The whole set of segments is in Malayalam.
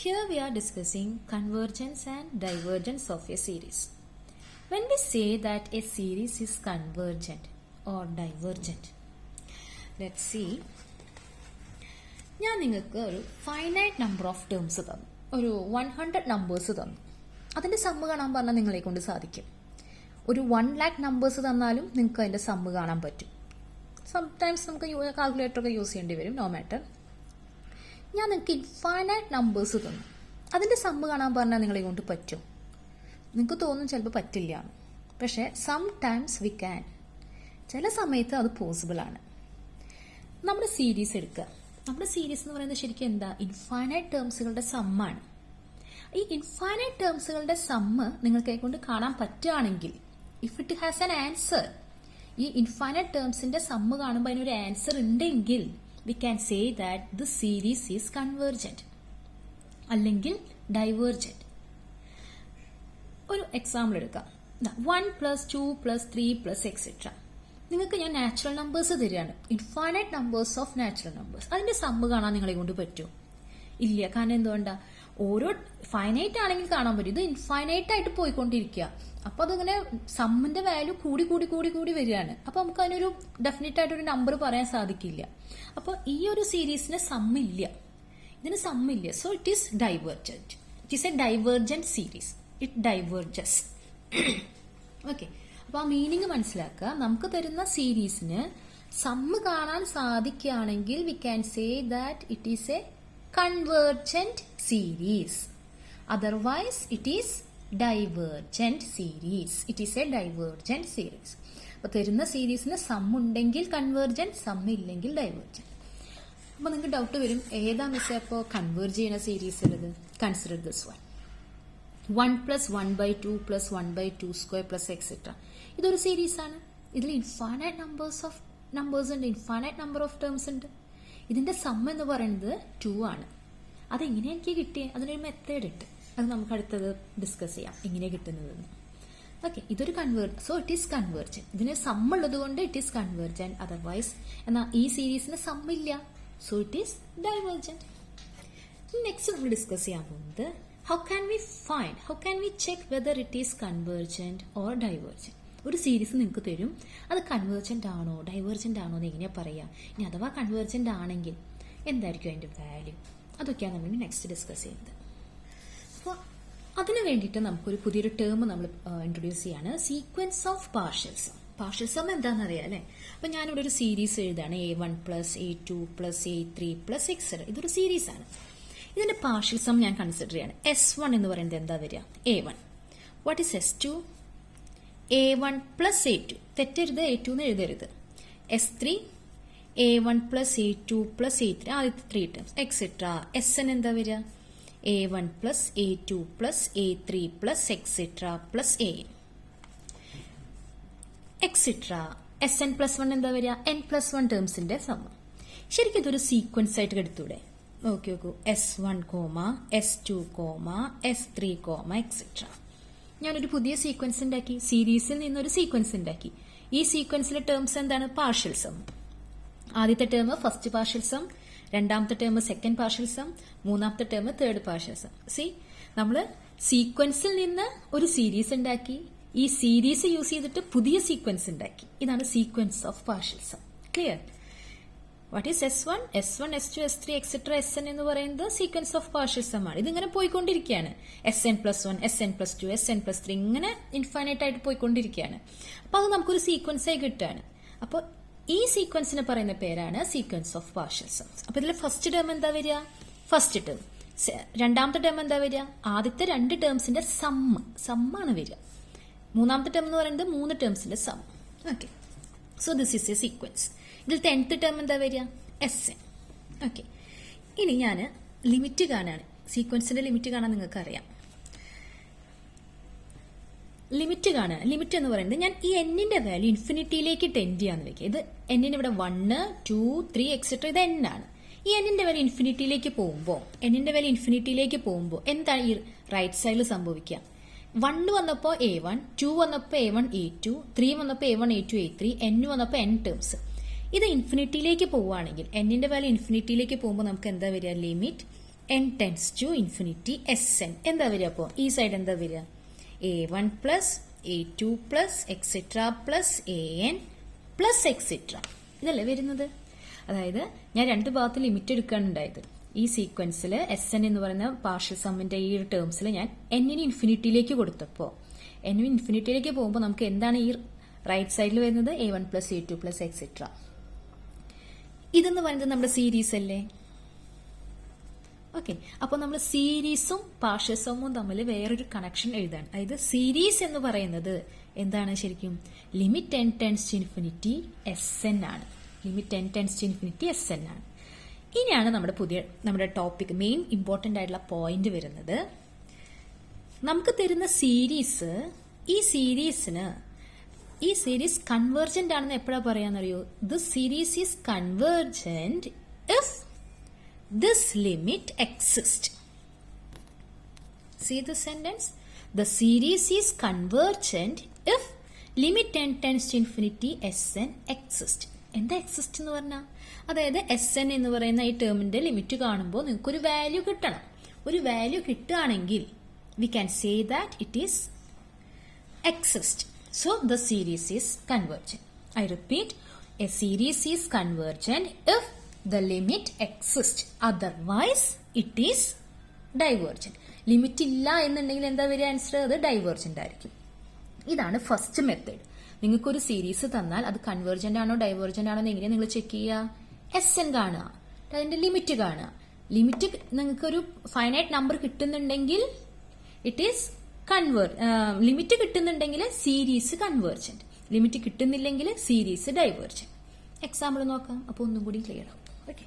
Here we are discussing convergence and divergence of a series. When we say that a series is convergent or divergent, let's see. ഞാൻ നിങ്ങൾക്ക് ഒരു ഫൈനൈറ്റ് നമ്പർ ഓഫ് ടേംസ് തന്നു, ഒരു 100 നമ്പേഴ്സ് തന്നു. അതിൻ്റെ സമ്മ് കാണാൻ പറഞ്ഞാൽ നിങ്ങളെ കൊണ്ട് സാധിക്കും. ഒരു 1,00,000 നമ്പേഴ്സ് തന്നാലും നിങ്ങൾക്ക് അതിൻ്റെ സമ്മ് കാണാൻ പറ്റും. സംടൈംസ് നമുക്ക് കാൽക്കുലേറ്ററൊക്കെ യൂസ് ചെയ്യേണ്ടി വരും, നോ മാറ്റർ. ഞാൻ നിങ്ങൾക്ക് ഇൻഫൈനൈറ്റ് നമ്പേഴ്സ് തന്നു, അതിൻ്റെ സമ്മ് കാണാൻ പറഞ്ഞാൽ നിങ്ങളെ കൊണ്ട് പറ്റും. നിങ്ങൾക്ക് തോന്നും ചിലപ്പോൾ പറ്റില്ല, പക്ഷേ സംടൈംസ് വി ക്യാൻ. ചില സമയത്ത് അത് പോസിബിളാണ്. നമ്മുടെ സീരീസ് എടുക്കുക. നമ്മുടെ സീരീസ് എന്ന് പറയുന്നത് ശരിക്കും എന്താ? ഇൻഫൈനൈറ്റ് ടേംസുകളുടെ സമ്മാണ്. ഈ ഇൻഫൈനൈറ്റ് ടേംസുകളുടെ സമ്മ് നിങ്ങൾക്ക് കൊണ്ട് കാണാൻ പറ്റുകയാണെങ്കിൽ, if it has an answer, ഈ ഇൻഫൈനൈറ്റ് ടേംസിന്റെ സമ്മ് കാണുമ്പോൾ അതിനൊരു ആൻസർ ഉണ്ടെങ്കിൽ we can say that the series is convergent അല്ലെങ്കിൽ divergent. ഒരു എക്സാമ്പിൾ എടുക്കാം. 1 + 2 + 3 + etc. നിങ്ങൾക്ക് ഞാൻ നാച്ചുറൽ നമ്പേഴ്സ് തരികയാണ്, infinite numbers of natural numbers. അതിന്റെ സമ്മ് കാണാൻ നിങ്ങളെ കൊണ്ട് പറ്റും? ഇല്ല. കാരണം എന്തുകൊണ്ടാ? ഓരോ ഫൈനൈറ്റ് ആണെങ്കിൽ കാണാൻ പറ്റും, ഇത് ഇൻഫൈനൈറ്റ് ആയിട്ട് പോയിക്കൊണ്ടിരിക്കുക. അപ്പൊ അതിങ്ങനെ സമ്മിന്റെ വാല്യൂ കൂടി കൂടി കൂടി കൂടി വരികയാണ്. അപ്പൊ നമുക്ക് അതിനൊരു ഡെഫിനറ്റ് ആയിട്ട് ഒരു നമ്പർ പറയാൻ സാധിക്കില്ല. അപ്പൊ ഈ ഒരു സീരീസിന് സമ്മില്ല, ഇതിന് സമ്മില്ല. So it is divergent. It is a divergent series. It diverges. Okay. അപ്പൊ ആ മീനിങ് മനസ്സിലാക്കുക. നമുക്ക് തരുന്ന സീരീസിന് സമ്മ് കാണാൻ സാധിക്കുകയാണെങ്കിൽ we can say that it is a convergent series. Otherwise it is divergent series. It is a divergent series. അപ്പോൾ തരുന്ന സീരീസിന് സം ഉണ്ടെങ്കിൽ കൺവേർജന്റ്, സം ഇല്ലെങ്കിൽ ഡൈവേർജന്റ്. അപ്പോൾ നിങ്ങൾക്ക് ഡൗട്ട് വരും, ഏതാ മിസ്സേ അപ്പോൾ കൺവേർജ് ചെയ്യുന്ന സീരീസ് ഉള്ളത്? Consider this one. 1 + 1/2 + 1/2² + etc. ഇതൊരു സീരീസ് ആണ്. ഇതിൽ ഇൻഫൈനൈറ്റ് നമ്പേഴ്സ് ഉണ്ട്, ഇൻഫൈനൈറ്റ് നമ്പർ ഓഫ് ടേംസ് ഉണ്ട്. ഇതിന്റെ സം എന്ന് പറയുന്നത് 2 ആണ്. അതെങ്ങനെ എനിക്ക് കിട്ടിയത്? അതിനൊരു മെത്തേഡ് ഉണ്ട്, അത് നമുക്ക് അടുത്തത് ഡിസ്കസ് ചെയ്യാം, എങ്ങനെ കിട്ടുന്നതെന്ന്. ഓക്കെ. ഇതൊരു സോ ഇറ്റ് ഈസ് കൺവേർജന്റ്. ഇതിന് സം ഉള്ളത് കൊണ്ട് ഇറ്റ് ഈസ് കൺവേർജന്റ്. അതർവൈസ് എന്നാൽ ഈ സീരീസിന് സം ഇല്ല, so it is divergent. Next നമ്മൾ ഡിസ്കസ് ചെയ്യാൻ പോകുന്നത് how can we check whether it is convergent or divergent. ഒരു സീരീസ് നിങ്ങൾക്ക് തരും, അത് കൺവേർജന്റ് ആണോ ഡൈവേർജന്റ് ആണോ എന്ന് എങ്ങനെയാ പറയാ? ഇനി അഥവാ കൺവേർജന്റ് ആണെങ്കിൽ എന്തായിരിക്കും അതിന്റെ വാല്യൂ? അതൊക്കെയാണ് നമ്മൾ നെക്സ്റ്റ് ഡിസ്കസ് ചെയ്യുന്നത്. അപ്പോൾ അതിന് വേണ്ടിയിട്ട് നമുക്കൊരു പുതിയൊരു ടേം നമ്മൾ ഇൻട്രൊഡ്യൂസ് ചെയ്യാണ്, sequence of partial sum. Partial sum എന്താണെന്ന് അറിയാം അല്ലേ? അപ്പൊ ഞാനിവിടെ ഒരു സീരീസ് എഴുതാണ്, A1 + A2 + A3 + etc. ഇതൊരു സീരീസ് ആണ്. ഇതിന്റെ പാർഷ്യൽ സം ഞാൻ കൺസിഡർ ചെയ്യാണ്. S1 എന്ന് പറയുന്നത് എന്താ വരിക? A1. What is S2? A1 + A2. തെറ്റരുത്, A2 എന്ന് എഴുതരുത്. S3 A1 + A2 + A3, ആദ്യത്തെ 3 ടേംസ് എക്സെട്ര. SN എന്താ വരിക? A1 + A2 + A3 + etcetera + AN etcetera. SN +1 എന്താ വരിക? N+1 ടേംസിന്റെ sum. ശരിക്കും ഇതൊരു സീക്വൻസ് ആയിട്ട് എടുത്തൂടെ? നോക്കി നോക്കൂ. S1, S2, S3, etcetera. ഞാനൊരു പുതിയ സീക്വൻസ് ഉണ്ടാക്കി, സീരീസിൽ നിന്നൊരു സീക്വൻസ് ഉണ്ടാക്കി. ഈ സീക്വൻസിലെ ടേംസ് എന്താണ്? Partial sum. ആദ്യത്തെ ടേം ഫസ്റ്റ് പാർഷ്യൽ സം, രണ്ടാമത്തെ ടേം സെക്കൻഡ് പാർഷ്യൽ സം, മൂന്നാമത്തെ ടേം തേർഡ് പാർഷ്യൽ സം. നമ്മള് സീക്വൻസിൽ നിന്ന് ഒരു സീരീസ് ഉണ്ടാക്കി, ഈ സീരീസ് യൂസ് ചെയ്തിട്ട് പുതിയ സീക്വൻസ് ഉണ്ടാക്കി. ഇതാണ് sequence of partial sum. Clear? What is S1, S2, S3, etcetera SN എന്ന് പറയുന്നത് സീക്വൻസ് ഓഫ് പാർഷ്യൽ സം ആണ്. ഇതിങ്ങനെ പോയിക്കൊണ്ടിരിക്കുകയാണ്. SN+1, SN+2, SN+3 ഇങ്ങനെ ഇൻഫൈനൈറ്റ് ആയിട്ട് പോയിക്കൊണ്ടിരിക്കുകയാണ്. അപ്പൊ അത് നമുക്കൊരു സീക്വൻസ് ആയി കിട്ടുകയാണ്. അപ്പോൾ ഈ സീക്വൻസിന് പറയുന്ന പേരാണ് സീക്വൻസ് ഓഫ് പാർഷ്യൽ സംസ്. അപ്പൊ ഇതിൽ ഫസ്റ്റ് ടേം എന്താ വരിക? First term. രണ്ടാമത്തെ ടേം എന്താ വരിക? ആദ്യത്തെ 2 ടേംസിന്റെ സമ്മാണ് വരിക. മൂന്നാമത്തെ ടേം എന്ന് പറയുന്നത് 3 ടേംസിന്റെ sum. Okay. So this is a sequence. ഇതിൽ 10th ടേം എന്താ വരിക? SN. ഓക്കെ. ഇനി ഞാൻ ലിമിറ്റ് കാണാണ്, സീക്വൻസിന്റെ ലിമിറ്റ് കാണാൻ നിങ്ങൾക്ക് അറിയാം. ലിമിറ്റ് കാണുക. ലിമിറ്റ് എന്ന് പറയുന്നത് ഞാൻ ഈ എന്നിന്റെ വാല്യൂ ഇൻഫിനിറ്റിയിലേക്ക് ടെൻഡ് ചെയ്യാന്ന് വെക്കുക. ഇത് എന്നിന് ഇവിടെ 1, 2, 3 എക്സെട്ര ഇത് N ആണ്. ഈ എന്നിന്റെ വാല്യൂ ഇൻഫിനിറ്റിയിലേക്ക് പോകുമ്പോൾ എന്താണ് ഈ റൈറ്റ് സൈഡിൽ സംഭവിക്കുക? 1 വന്നപ്പോൾ A1, 2 വന്നപ്പോൾ A1, A2, 3 വന്നപ്പോൾ A1, A2, A3, N വന്നപ്പോൾ N ടേംസ്. ഇത് ഇൻഫിനിറ്റിയിലേക്ക് പോവുകയാണെങ്കിൽ, എന്നിന്റെ വാല്യൂ ഇൻഫിനിറ്റിയിലേക്ക് പോകുമ്പോൾ നമുക്ക് എന്താ വരിക? Limit n tends to infinity Sn എന്താ വരിക? അപ്പോൾ ഈ സൈഡ് എന്താ വരിക? A1 plus A2 plus etcetera plus AN plus etcetera, ഇതല്ലേ വരുന്നത്? അതായത് ഞാൻ രണ്ട് ഭാഗത്ത് ലിമിറ്റ് എടുക്കുകയാണ് ഉണ്ടായത്. ഈ സീക്വൻസിൽ Sn എന്ന് പറയുന്ന പാർഷ്യൽ സമ്മിന്റെ ഈ ഒരു ടേംസിൽ ഞാൻ n-ന് ഇൻഫിനിറ്റിയിലേക്ക് കൊടുത്തപ്പോൾ n-ന് ഇൻഫിനിറ്റിയിലേക്ക് പോകുമ്പോൾ നമുക്ക് എന്താണ് ഈ റൈറ്റ് സൈഡിൽ വരുന്നത്? A1 plus A2 plus etcetera. ഇതെന്ന് പറയുന്നത് നമ്മുടെ സീരീസ് അല്ലേ? ഓക്കെ, അപ്പോൾ നമ്മൾ സീരീസും പാർഷ്യൽ സമ്മും തമ്മിൽ വേറൊരു കണക്ഷൻ എഴുതാണ്. അതായത് സീരീസ് എന്ന് പറയുന്നത് എന്താണ് ശരിക്കും? Limit n tends to infinity Sn ആണ്. Limit n tends to infinity Sn ആണ്. ഇനിയാണ് നമ്മുടെ ടോപ്പിക് മെയിൻ ഇമ്പോർട്ടൻ്റ് ആയിട്ടുള്ള പോയിന്റ് വരുന്നത്. നമുക്ക് തരുന്ന സീരീസ്, ഈ സീരീസ് കൺവേർജന്റ് ആണെന്ന് എപ്പോഴാണ് പറയാന്നറിയോ? This series is convergent if this limit exists. See the sentence? The series is convergent if limit n tends to infinity Sn exists. എന്താ എക്സിസ്റ്റ് എന്ന് പറഞ്ഞാൽ? അതായത് Sn എന്ന് പറയുന്ന ഈ ടേമിന്റെ ലിമിറ്റ് കാണുമ്പോൾ നിങ്ങൾക്ക് ഒരു വാല്യൂ കിട്ടണം. ഒരു വാല്യൂ കിട്ടുകയാണെങ്കിൽ we can say that it is exist. So the series is convergent. I repeat, a series is convergent if the limit exists, otherwise it is divergent. Limit ഇല്ല എന്നുണ്ടെങ്കിൽ എന്താ വരിക ആൻസർ? അത് ഡൈവേർജന്റ് ആയിരിക്കും. ഇതാണ് ഫസ്റ്റ് മെത്തേഡ്. നിങ്ങൾക്കൊരു സീരീസ് തന്നാൽ അത് കൺവേർജന്റ് ആണോ ഡൈവേർജന്റ് ആണോ എന്ന് എങ്ങനെയാണ് നിങ്ങൾ ചെക്ക് ചെയ്യുക? Sn കാണുക, അതിന്റെ ലിമിറ്റ് കാണുക. ലിമിറ്റ് നിങ്ങൾക്കൊരു ഫൈനൈറ്റ് നമ്പർ കിട്ടുന്നുണ്ടെങ്കിൽ ഇറ്റ് ഈസ് ലിമിറ്റ് കിട്ടുന്നുണ്ടെങ്കിൽ സീരീസ് കൺവേർജന്റ്, ലിമിറ്റ് കിട്ടുന്നില്ലെങ്കിൽ സീരീസ് ഡൈവേർജന്റ്. എക്സാമ്പിൾ നോക്കാം, അപ്പോൾ ഒന്നും കൂടി ക്ലിയർ ആവും. ഓക്കെ,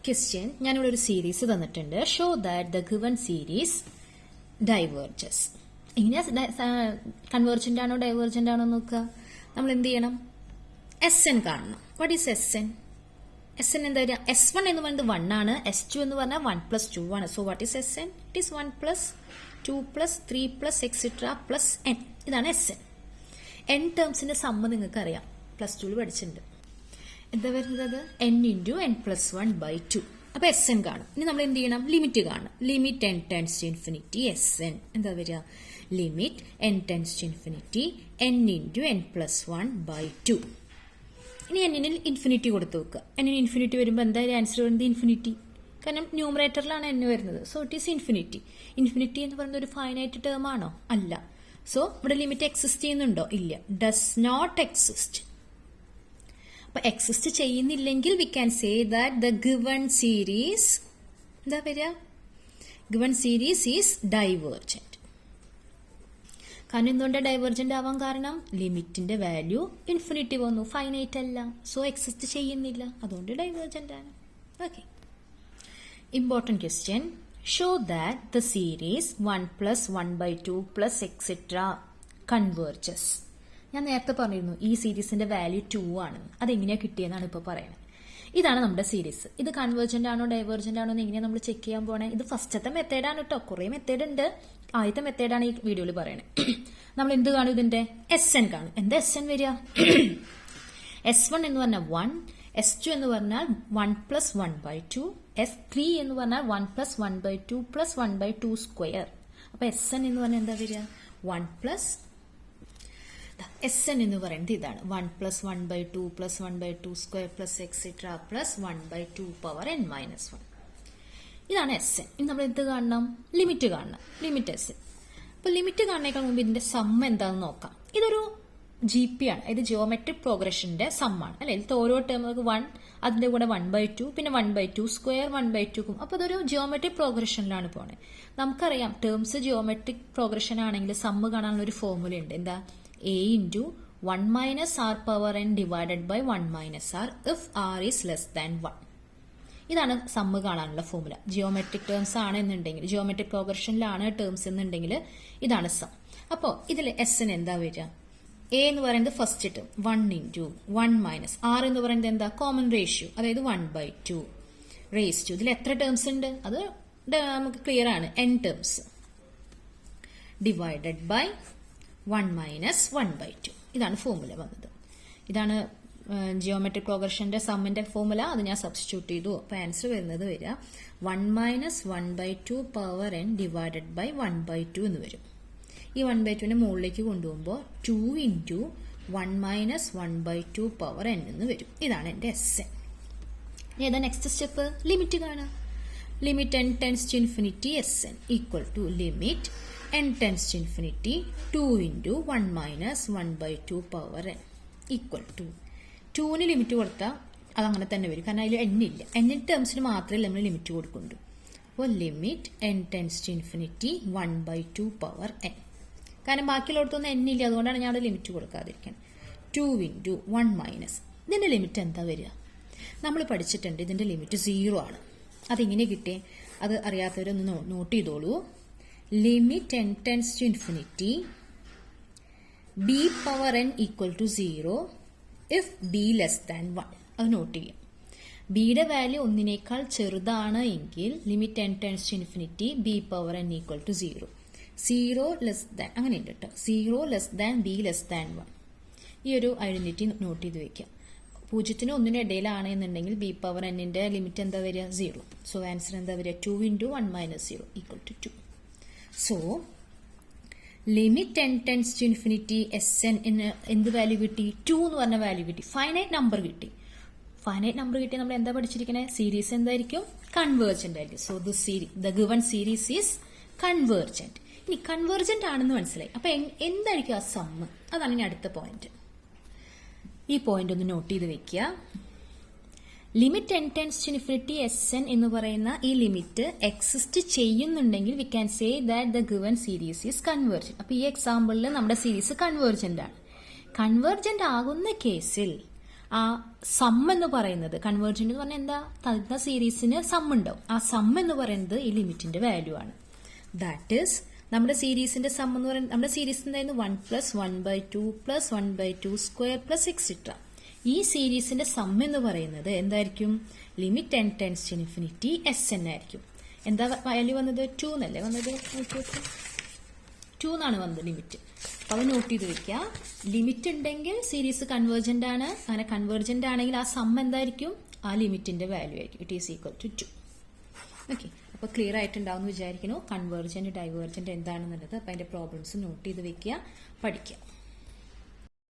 ക്വസ്റ്റ്യൻ, ഞാനിവിടെ ഒരു സീരീസ് തന്നിട്ടുണ്ട്. Show that the given series diverges. ഇങ്ങനെ കൺവേർജന്റ് ആണോ ഡൈവേർജന്റ് ആണോ നോക്കുക. നമ്മൾ എന്ത് ചെയ്യണം? Sn കാണണം. What is Sn? Sn എന്താ വരിക? S1 എന്ന് പറയുന്നത് 1 ആണ്, S2 എന്ന് പറഞ്ഞാൽ 1 + 2 ആണ്. So what is Sn? It is 1 + 2 + 3 + etcetera + n. ഇതാണ് Sn. n ടേംസിന്റെ സമ്മ നിങ്ങൾക്ക് അറിയാം, +2 പഠിച്ചിട്ടുണ്ട്. എന്താ വരുന്നത്? n × n + 1/2. അപ്പൊ Sn കാണും. ഇനി നമ്മൾ എന്ത് ചെയ്യണം? ലിമിറ്റ് കാണും. Limit n tends to infinity Sn എന്താ വരിക? Limit n tends to infinity n × n + 1/2. ഇനി n-ന് ഇൻഫിനിറ്റി കൊടുത്തു വെക്കുക. n-ന് ഇൻഫിനിറ്റി വരുമ്പോൾ എന്തായാലും ആൻസർ വരുന്നത് ഇൻഫിനിറ്റി. കാരണം ന്യൂമറേറ്ററിലാണ് n വരുന്നത്. So it is infinity. Infinity എന്ന് പറയുന്നത് ഒരു ഫൈനൈറ്റ് ടേം ആണോ? അല്ല. സോ ഇവിടെ ലിമിറ്റ് എക്സിസ്റ്റ് ചെയ്യുന്നുണ്ടോ? ഇല്ല. Does not exist. അപ്പൊ എക്സിസ്റ്റ് ചെയ്യുന്നില്ലെങ്കിൽ we can say that the given series എന്താ വരിക? Given series is divergent. കാരണം എന്തുകൊണ്ട് ഡൈവേർജന്റ് ആവാൻ കാരണം? ലിമിറ്റിന്റെ വാല്യൂ ഇൻഫിനിറ്റി വന്നു, ഫൈനൈറ്റ് അല്ല. സോ എക്സിസ്റ്റ് ചെയ്യുന്നില്ല, അതുകൊണ്ട് ഡൈവേർജന്റ് ആണ്. Okay, important question. Show that the series 1 + 1/2 + etcetera converges. ഞാൻ നേരത്തെ പറഞ്ഞിരുന്നു ഈ സീരീസിന്റെ വാല്യൂ 2 ആണെന്ന്. അതെങ്ങനെയാണ് കിട്ടിയെന്നാണ് ഇപ്പോൾ പറയുന്നത്. ഇതാണ് നമ്മുടെ സീരീസ്. ഇത് കൺവേർജന്റ് ആണോ ഡൈവേർജന്റ് ആണോ എന്ന് എങ്ങനെയാണ് നമ്മൾ ചെക്ക് ചെയ്യാൻ പോണേ? ഇത് ഫസ്റ്റത്തെ മെത്തേഡാണ് കേട്ടോ. കുറേ മെത്തേഡ് ഉണ്ട്. ആദ്യത്തെ മെത്തേഡാണ് ഈ വീഡിയോയിൽ പറയുന്നത്. നമ്മൾ എന്ത് കാണും? ഇതിന്റെ Sn കാണും. എന്താ Sn വരിക? S1 എന്ന് പറഞ്ഞാൽ 1, S2 എന്ന് പറഞ്ഞാൽ 1 + 1/2, S3 എന്ന് പറഞ്ഞാൽ 1 + 1/2 + 1/2². അപ്പൊ Sn എന്ന് പറഞ്ഞാൽ എന്താ വരിക? 1 + Sn എന്ന് പറയുന്നത് ഇതാണ്. 1 + 1/2 + 1/2² + എക്സെട്ര + 1/2⁻n - 1. ഇതാണ് Sn. ഇനി നമ്മൾ എന്ത് കാണണം? ലിമിറ്റ് കാണണം. Limit Sn. അപ്പൊ ലിമിറ്റ് കാണുന്നതിനേക്കാൾ മുമ്പ് ഇതിന്റെ സമ്മ എന്താണെന്ന് നോക്കാം. ഇതൊരു GP ആണ്. ഇത് ജിയോമെട്രിക് പ്രോഗ്രഷന്റെ സമ്മാണ് അല്ലെ. ഇതിൽ ഓരോ ടേം 1, അതിന്റെ കൂടെ 1/2, പിന്നെ 1/2², 1/2. അപ്പൊ ഇതൊരു ജിയോമെട്രിക് പ്രോഗ്രഷനിലാണ് പോണേ. നമുക്കറിയാം ടേംസ് ജിയോമെട്രിക് പ്രോഗ്രഷൻ ആണെങ്കിൽ സമ്മ് കാണാനുള്ള ഒരു ഫോർമുല ഉണ്ട്. എന്താ? a × 1 - r⁻n / 1 - r if r is less than 1. ഇതാണ് സമ്മ് കാണാനുള്ള ഫോർമുല. ജിയോമെട്രിക് ടേംസ് ആണ് എന്നുണ്ടെങ്കിൽ, ജിയോമെട്രിക് പ്രോഗ്രഷനിലാണ് ടേംസ് എന്നുണ്ടെങ്കിൽ ഇതാണ് സം. അപ്പോൾ ഇതിൽ Sn എന്താ വരിക? a എന്ന് പറയുന്നത് ഫസ്റ്റ് ടേം 1 × 1 - r എന്ന് പറയുന്നത് എന്താ? കോമൺ റേഷ്യോ, അതായത് 1/2 റേസ് ടു. ഇതിൽ എത്ര ടേംസ് ഉണ്ട്? അത് നമുക്ക് ക്ലിയർ ആണ്. n terms / 1 - 1/2. ഇതാണ് ഫോർമുല വന്നത്. ഇതാണ് ജിയോമെട്രിക് പ്രോഗ്രഷന്റെ സമ്മിന്റെ ഫോർമുല അത് ഞാൻ സബ്സ്റ്റിറ്റ്യൂട്ട് ചെയ്തു. അപ്പോൾ ആൻസർ വരുന്നത് വരിക 1 - 1/2 പവർ n ഡിവൈഡഡ് ബൈ 1/2 എന്ന് വരും. ഈ 1/2നെ മുകളിലേക്ക് കൊണ്ടുപോകുമ്പോൾ 2 × 1 - 1/2 പവർ n എന്ന് വരും. ഇതാണ് എൻ്റെ Sn. ഏതാ നെക്സ്റ്റ് സ്റ്റെപ്പ്? ലിമിറ്റ് കാണുക. Limit n tends to infinity Sn equal to limit n tends to infinity 2 × 1 - 1/2 power n equal to 2ന് ലിമിറ്റ് കൊടുത്താൽ അതങ്ങനെ തന്നെ വരും. കാരണം അതിൽ n ഇല്ല. n ടേംസിന് മാത്രമേ നമ്മൾ ലിമിറ്റ് കൊടുക്കുന്നുള്ളൂ. അപ്പോൾ limit n tends to infinity 1/2 power n. കാരണം ബാക്കിയുള്ളടത്തൊന്നും n ഇല്ല, അതുകൊണ്ടാണ് ഞാൻ അവിടെ ലിമിറ്റ് കൊടുക്കാതിരിക്കുന്നത്. 2 × 1 - ഇതിൻ്റെ ലിമിറ്റ് എന്താ വരിക? നമ്മൾ പഠിച്ചിട്ടുണ്ട് ഇതിൻ്റെ ലിമിറ്റ് 0 ആണ്. അതിങ്ങനെ കിട്ടിയേ, അത് അറിയാത്തവരൊന്ന് നോട്ട് ചെയ്തോളൂ. Limit n tends to infinity b power n equal to 0 if b less than 1. അത് നോട്ട് ചെയ്യാം. ബിയുടെ വാല്യൂ 1 ചെറുതാണ് എങ്കിൽ limit n tends to infinity b power n equal to 0. 0 less than അങ്ങനെയുണ്ട് കേട്ടോ. 0 less than b less than 1. ഈ ഒരു ഐഡന്റിറ്റി നോട്ട് ചെയ്ത് വെക്കാം. 0നും 1നും ഇടയിലാണ് എന്നുണ്ടെങ്കിൽ b പവർ n-ന്റെ ലിമിറ്റ് എന്താ വരിക? 0. സോ ആൻസർ എന്താ വരിക? 2 × 1 - 0 equal to 2. So limit n tends to infinity Sn എന്ത് വാല്യൂ കിട്ടി? 2 എന്ന് പറഞ്ഞ വാല്യൂ കിട്ടി. ഫൈനൈറ്റ് നമ്പർ കിട്ടി. ഫൈനൈറ്റ് നമ്പർ കിട്ടി നമ്മൾ എന്താ പഠിച്ചിരിക്കുന്നത്? സീരീസ് എന്തായിരിക്കും? കൺവേർജന്റ് ആയിരിക്കും. So the given series is convergent. ഇനി കൺവേർജന്റ് ആണെന്ന് മനസ്സിലായി. അപ്പൊ എന്തായിരിക്കും ആ സമ്മ്? അതാണ് ഇനി അടുത്ത പോയിന്റ്. ഈ പോയിന്റ് ഒന്ന് നോട്ട് ചെയ്ത് വെക്കുക. Limit n tends to infinity Sn എന്ന് പറയുന്ന ഈ ലിമിറ്റ് എക്സിസ്റ്റ് ചെയ്യുന്നുണ്ടെങ്കിൽ we can say that the given series is convergent. അപ്പൊ ഈ എക്സാമ്പിളിൽ നമ്മുടെ സീരീസ് കൺവേർജന്റ് ആണ്. കൺവേർജന്റ് ആകുന്ന കേസിൽ ആ സം എന്ന് പറയുന്നത്, കൺവേർജന്റ് എന്ന് പറഞ്ഞാൽ എന്താ? തന്ന സീരീസിന് സം ഉണ്ടാവും. ആ സം എന്ന് പറയുന്നത് ഈ ലിമിറ്റിന്റെ വാല്യൂ ആണ്. ദാറ്റ് ഈസ് നമ്മുടെ സീരീസിന്റെ സം എന്ന് പറയുന്നത്, നമ്മുടെ സീരീസ് എന്തായിരുന്നു? 1 + 1/2 + 1/2² + എക്സെട്ര. ഈ സീരീസിന്റെ സം എന്ന് പറയുന്നത് എന്തായിരിക്കും? Limit n tends to infinity Sn ആയിരിക്കും. എന്താ വാല്യൂ വന്നത്? 2 എന്നല്ലേ വന്നത്? 2 എന്നാണ് വന്നത് ലിമിറ്റ്. അപ്പൊ അത് നോട്ട് ചെയ്ത് വെക്കുക. ലിമിറ്റ് ഉണ്ടെങ്കിൽ സീരീസ് കൺവേർജന്റ് ആണ്. അങ്ങനെ കൺവേർജന്റ് ആണെങ്കിൽ ആ സം എന്തായിരിക്കും? ആ ലിമിറ്റിന്റെ വാല്യൂ ആയിരിക്കും. It is equal to 2. Okay, അപ്പോൾ ക്ലിയർ ആയിട്ടുണ്ടാവും എന്ന് വിചാരിക്കുന്നു. കൺവേർജന്റ് ഡൈവേർജന്റ് എന്താണെന്നുള്ളത്. അപ്പോൾ അതിന്റെ പ്രോബ്ലംസ് നോട്ട് ചെയ്ത് വെക്കുക, പഠിക്കുക.